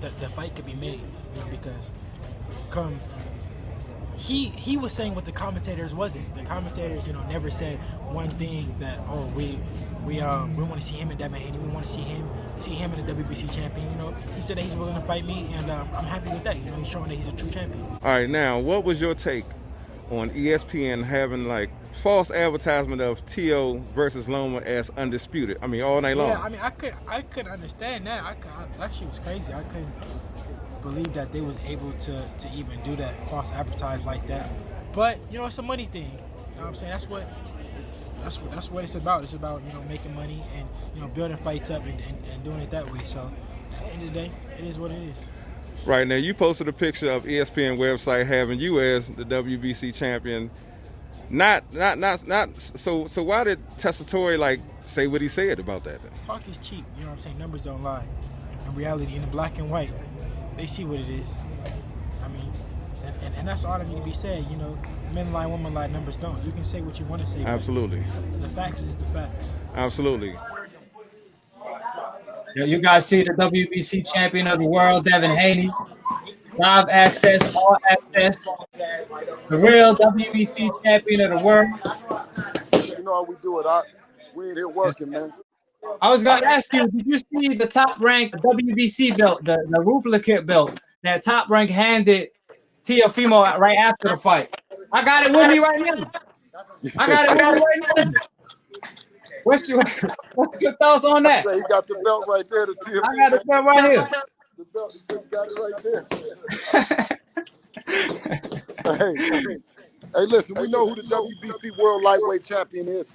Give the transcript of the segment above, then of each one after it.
that the fight could be made, because he was saying what the commentators wasn't. The commentators, never said one thing that we want to see him and Devin Haney. We want to see him in the WBC champion. He said that he's willing to fight me, and I'm happy with that. He's showing that he's a true champion. All right, now what was your take on ESPN having like false advertisement of Teo versus Loma as undisputed? I mean, all night long. Yeah, I mean, I could understand that. That shit was crazy. I couldn't believe that they was able to even do that, false advertise like that. But it's a money thing. You know what I'm saying? That's what it's about. It's about making money and building fights up and doing it that way. So at the end of the day, it is what it is. Right, now you posted a picture of ESPN website having you as the WBC champion. So why did Tessitore say what he said about that then? Talk is cheap, you know what I'm saying? Numbers don't lie. In reality, in the black and white, they see what it is. I mean, and that's all that need to be said. Men lie, women lie, numbers don't. You can say what you want to say. Absolutely. The facts is the facts. Absolutely. You guys see the WBC champion of the world, Devin Haney. Live access, all access. The real WBC champion of the world. You know how we do it. We ain't here working, man. I was going to ask you, did you see the top-ranked WBC belt, the Ruplicate belt, that Top Rank handed Teofimo right after the fight? I got it with me right now. What's your thoughts on that? He got the belt right there. I got the belt right here. The belt, he got it right there. Hey, listen, we know who the WBC World Lightweight Champion is.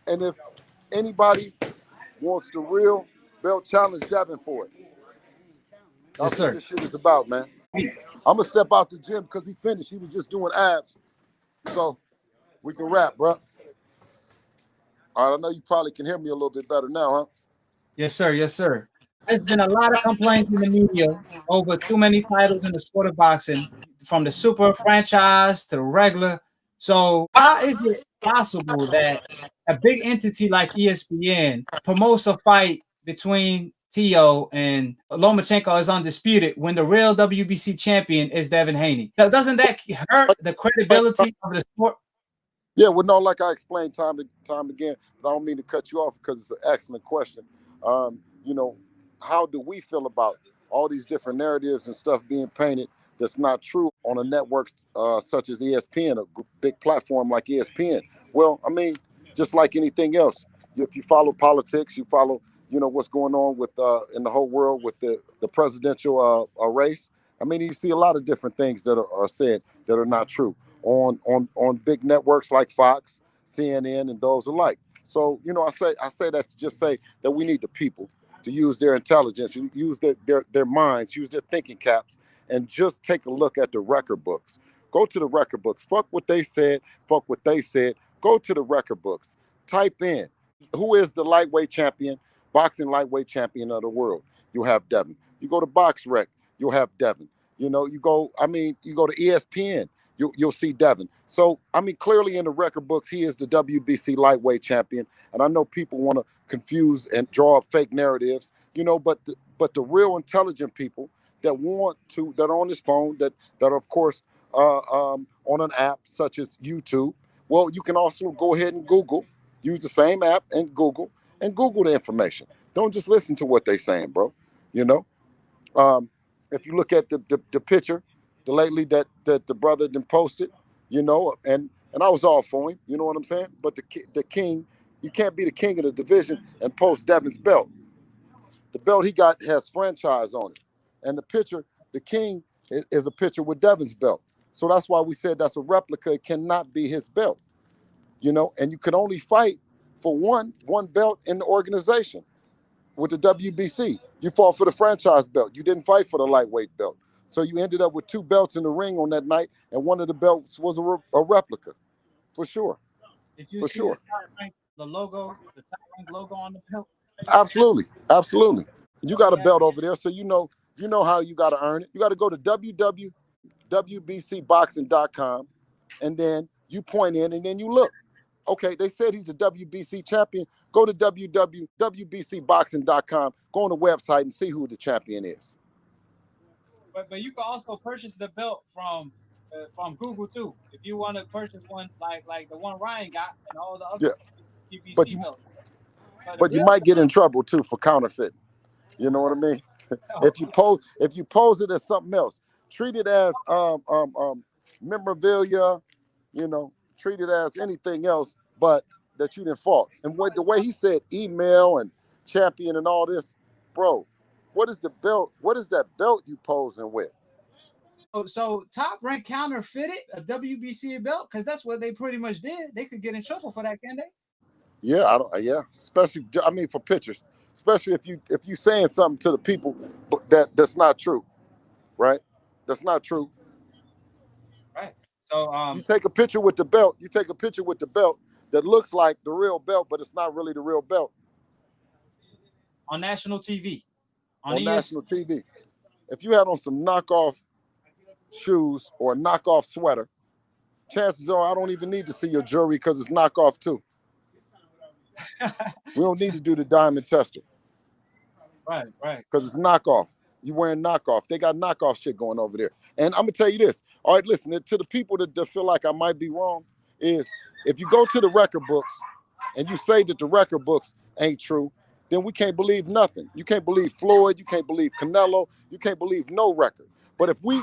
And if anybody wants the real belt, challenge Devin for it. That's what this shit is about, man. I'm going to step out the gym because he finished. He was just doing abs. So we can wrap, bro. All right, I know you probably can hear me a little bit better now, huh? Yes, sir. Yes, sir. There's been a lot of complaints in the media over too many titles in the sport of boxing, from the super franchise to the regular. So how is it possible that a big entity like ESPN promotes a fight between Teo and Lomachenko is undisputed when the real WBC champion is Devin Haney? Now, doesn't that hurt the credibility of the sport? Yeah, well, no, like I explained time again, but I don't mean to cut you off because it's an excellent question. How do we feel about all these different narratives and stuff being painted that's not true on a network such as ESPN, a big platform like ESPN? Well, I mean, just like anything else, if you follow politics, you follow, what's going on with in the whole world with the presidential race. I mean, you see a lot of different things that are said that are not true on big networks like Fox, CNN, and those alike. So, I say that to just say that we need the people to use their intelligence, use their minds, use their thinking caps, and just take a look at the record books. Go to the record books. Fuck what they said. Fuck what they said. Go to the record books. Type in, who is the lightweight champion, boxing lightweight champion of the world? You'll have Devin. You go to BoxRec, you'll have Devin. You go to ESPN, you'll see Devin. So, I mean, clearly in the record books, he is the WBC lightweight champion. And I know people want to confuse and draw up fake narratives, but the real intelligent people that are on this phone, that are, of course, on an app such as YouTube. Well, you can also go ahead and use the same app and Google the information. Don't just listen to what they're saying, bro. If you look at the picture, lately that the brother then posted, and I was all for him, you know what I'm saying? But the king, you can't be the king of the division and post Devin's belt. The belt he got has franchise on it. And the picture, the king is a picture with Devin's belt. So that's why we said that's a replica. It cannot be his belt, and you can only fight for one belt in the organization. With the WBC, you fought for the franchise belt. You didn't fight for the lightweight belt. So you ended up with two belts in the ring on that night, and one of the belts was a replica, for sure. Did you see the logo, the Top Rank logo on the belt? Absolutely. You got a belt over there, so you know how you got to earn it. You got to go to www.wbcboxing.com, and then you point in, and then you look. Okay, they said he's the WBC champion. Go to www.wbcboxing.com, go on the website and see who the champion is. but you can also purchase the belt from Google too. If you want to purchase one like the one Ryan got and all the other WBC belts. But you might get in trouble too for counterfeiting. You know what I mean? If you pose it as something else, treat it as memorabilia, you know, treat it as anything else, but that you didn't fault. And the way he said email and champion and all this, bro, what is the belt? What is that belt you posing with? So Top Rank counterfeited a WBC belt because that's what they pretty much did. They could get in trouble for that, can they? Yeah, especially for pictures, especially if you saying something to the people that's not true, right? That's not true. Right. So you take a picture with the belt. You take a picture with the belt that looks like the real belt, but it's not really the real belt. On national TV. On national TV. If you had on some knockoff shoes or a knockoff sweater, chances are I don't even need to see your jewelry because it's knockoff too. We don't need to do the diamond tester. Right. Because it's knockoff. You wearing knockoff. They got knockoff shit going over there. And I'm going to tell you this. All right, listen, to the people that feel like I might be wrong is if you go to the record books and you say that the record books ain't true, then we can't believe nothing. You can't believe Floyd. You can't believe Canelo. You can't believe no record. But if we're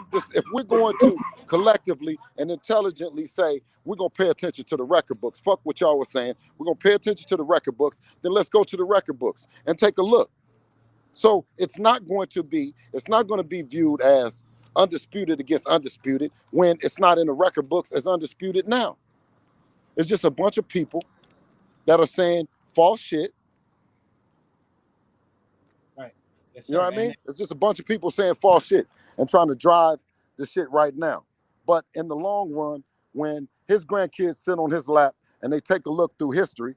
going to collectively and intelligently say we're going to pay attention to the record books, fuck what y'all was saying, we're going to pay attention to the record books, then let's go to the record books and take a look. So it's not going to be viewed as undisputed against undisputed when it's not in the record books as undisputed now. It's just a bunch of people that are saying false shit. Right. Yes, you know what I mean? It's just a bunch of people saying false shit and trying to drive the shit right now. But in the long run, when his grandkids sit on his lap and they take a look through history,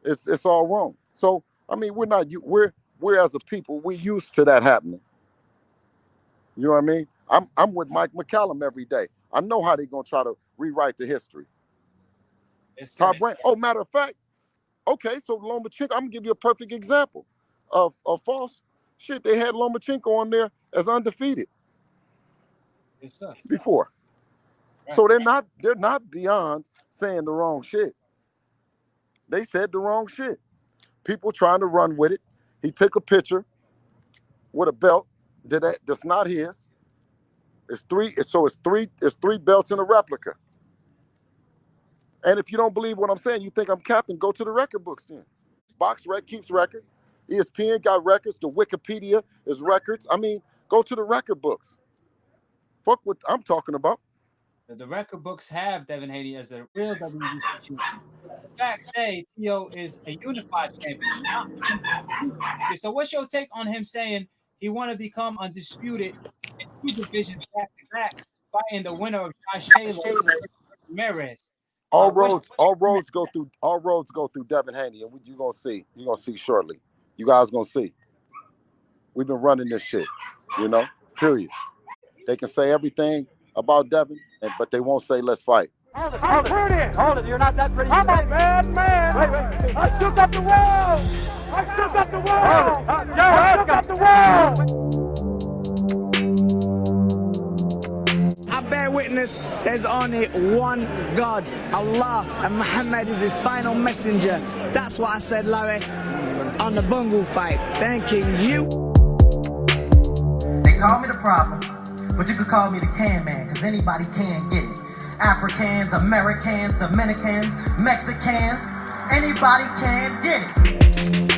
it's all wrong. So I mean, we're as a people, we used to that happening. You know what I mean? I'm with Mike McCallum every day. I know how they're gonna try to rewrite the history. Yes, Top Rank. Oh, matter of fact, okay, so Lomachenko, I'm gonna give you a perfect example of false shit. They had Lomachenko on there as undefeated before. Right. So they're not beyond saying the wrong shit. They said the wrong shit. People trying to run with it. He took a picture with a belt that's not his. It's three belts in a replica. And if you don't believe what I'm saying, you think I'm capping, go to the record books then. BoxRec keeps records. ESPN got records. The Wikipedia is records. I mean, go to the record books. Fuck what I'm talking about. The record books have Devin Haney as the real WBC champion. The facts say Tio is a unified champion. So what's your take on him saying he want to become undisputed in 2 divisions back to back, fighting the winner of Josh Taylor and Ramirez? All roads go through Devin Haney, and you're gonna see shortly. You guys gonna see. We've been running this shit, period. They can say everything about Devin, but they won't say let's fight. Hold it, you're not that pretty. I'm a bad man. Wait. I still got the wall. I got the wall. I bear witness there's only one God, Allah, and Muhammad is his final messenger. That's what I said, Larry, on the Bungle fight. Thanking you. They call me the problem, but you could call me the can man, because anybody can get it. Africans, Americans, Dominicans, Mexicans, anybody can get it.